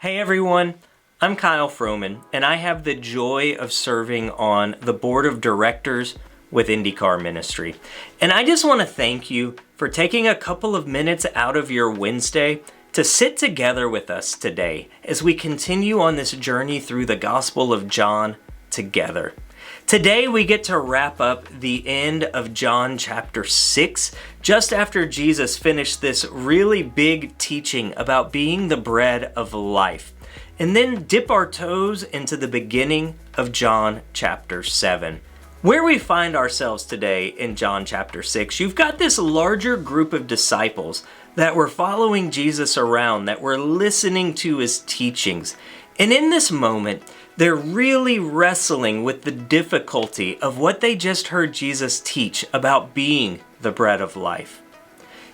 Hey everyone, I'm Kyle Froman, and I have the joy of serving on the board of directors with IndyCar Ministry. And I just want to thank you for taking a couple of minutes out of your Wednesday to sit together with us today as we continue on this journey through the Gospel of John together. Today we get to wrap up the end of John chapter 6, just after Jesus finished this really big teaching about being the bread of life, and then dip our toes into the beginning of John chapter 7. Where we find ourselves today in John chapter 6, you've got this larger group of disciples that were following Jesus around, that were listening to his teachings. And in this moment, they're really wrestling with the difficulty of what they just heard Jesus teach about being the bread of life.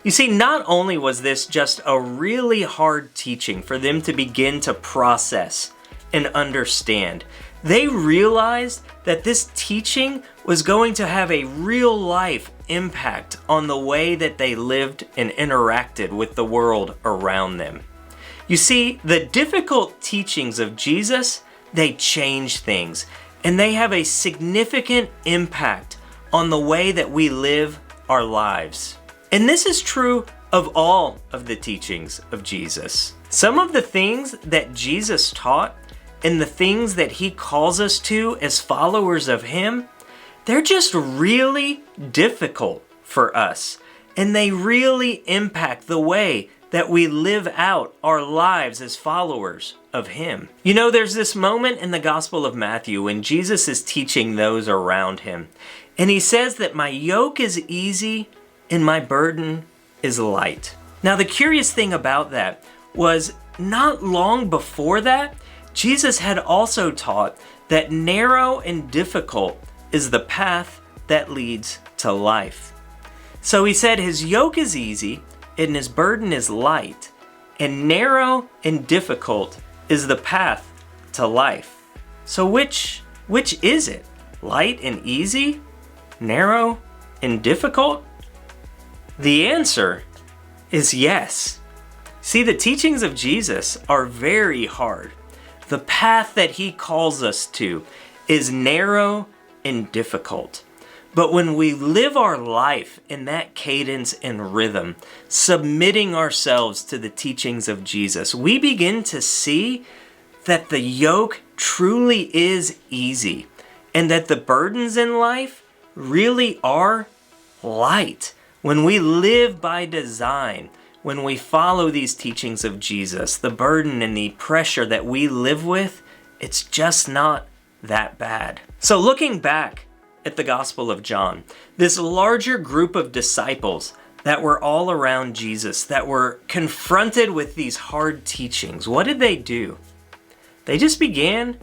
You see, not only was this just a really hard teaching for them to begin to process and understand, they realized that this teaching was going to have a real life impact on the way that they lived and interacted with the world around them. You see, the difficult teachings of Jesus, they change things, and they have a significant impact on the way that we live our lives. And this is true of all of the teachings of Jesus. Some of the things that Jesus taught and the things that he calls us to as followers of him, they're just really difficult for us. And they really impact the way that we live out our lives as followers of him. You know, there's this moment in the Gospel of Matthew when Jesus is teaching those around him. And he says that my yoke is easy and my burden is light. Now, the curious thing about that was not long before that, Jesus had also taught that narrow and difficult is the path that leads to life. So he said his yoke is easy and his burden is light, and narrow and difficult is the path to life. So which is it? Light and easy? Narrow and difficult? The answer is yes. See, the teachings of Jesus are very hard. The path that he calls us to is narrow and difficult. But when we live our life in that cadence and rhythm, submitting ourselves to the teachings of Jesus, we begin to see that the yoke truly is easy and that the burdens in life really are light. When we live by design, when we follow these teachings of Jesus, the burden and the pressure that we live with, it's just not that bad. So looking back at the Gospel of John, this larger group of disciples that were all around Jesus, that were confronted with these hard teachings, what did they do? They just began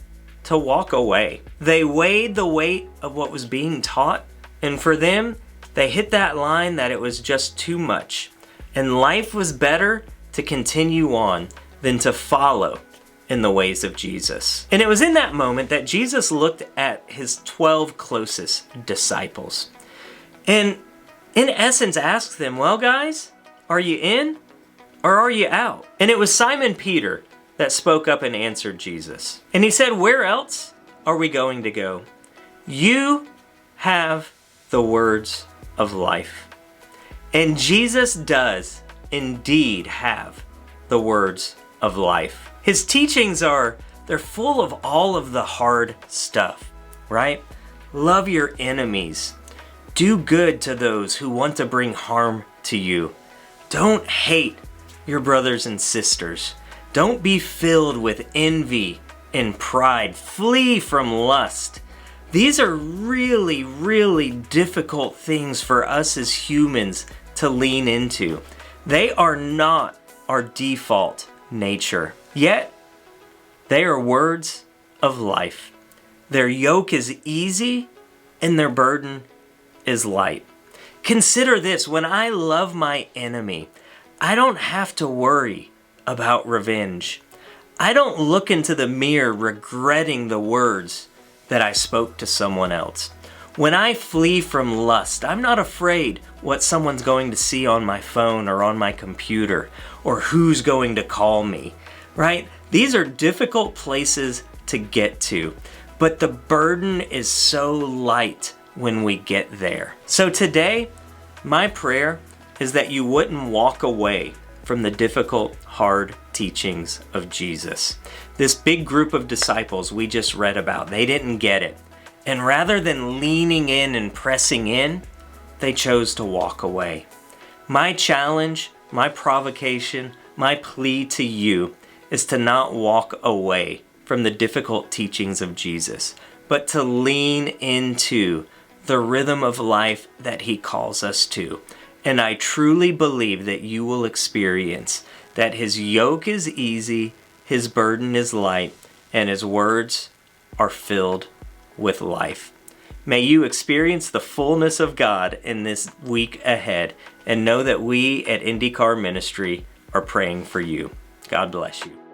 to walk away. They weighed the weight of what was being taught, and for them, they hit that line that it was just too much. And life was better to continue on than to follow in the ways of Jesus. And it was in that moment that Jesus looked at his 12 closest disciples. And in essence asked them, well guys, are you in or are you out? And it was Simon Peter that spoke up and answered Jesus. And he said, where else are we going to go? You have the words of life. And Jesus does indeed have the words of life. His teachings they're full of all of the hard stuff, right? Love your enemies. Do good to those who want to bring harm to you. Don't hate your brothers and sisters. Don't be filled with envy and pride. Flee from lust. These are really, really difficult things for us as humans to lean into. They are not our default nature. Yet, they are words of life. Their yoke is easy and their burden is light. Consider this, when I love my enemy, I don't have to worry about revenge. I don't look into the mirror regretting the words that I spoke to someone else. When I flee from lust, I'm not afraid what someone's going to see on my phone or on my computer, or who's going to call me. right? These are difficult places to get to, but the burden is so light when we get there. So today, my prayer is that you wouldn't walk away from the difficult, hard teachings of Jesus. This big group of disciples we just read about, they didn't get it. And rather than leaning in and pressing in, they chose to walk away. My challenge, my provocation, my plea to you is to not walk away from the difficult teachings of Jesus, but to lean into the rhythm of life that he calls us to. And I truly believe that you will experience that his yoke is easy, his burden is light, and his words are filled with life. May you experience the fullness of God in this week ahead, and know that we at IndyCar Ministry are praying for you. God bless you.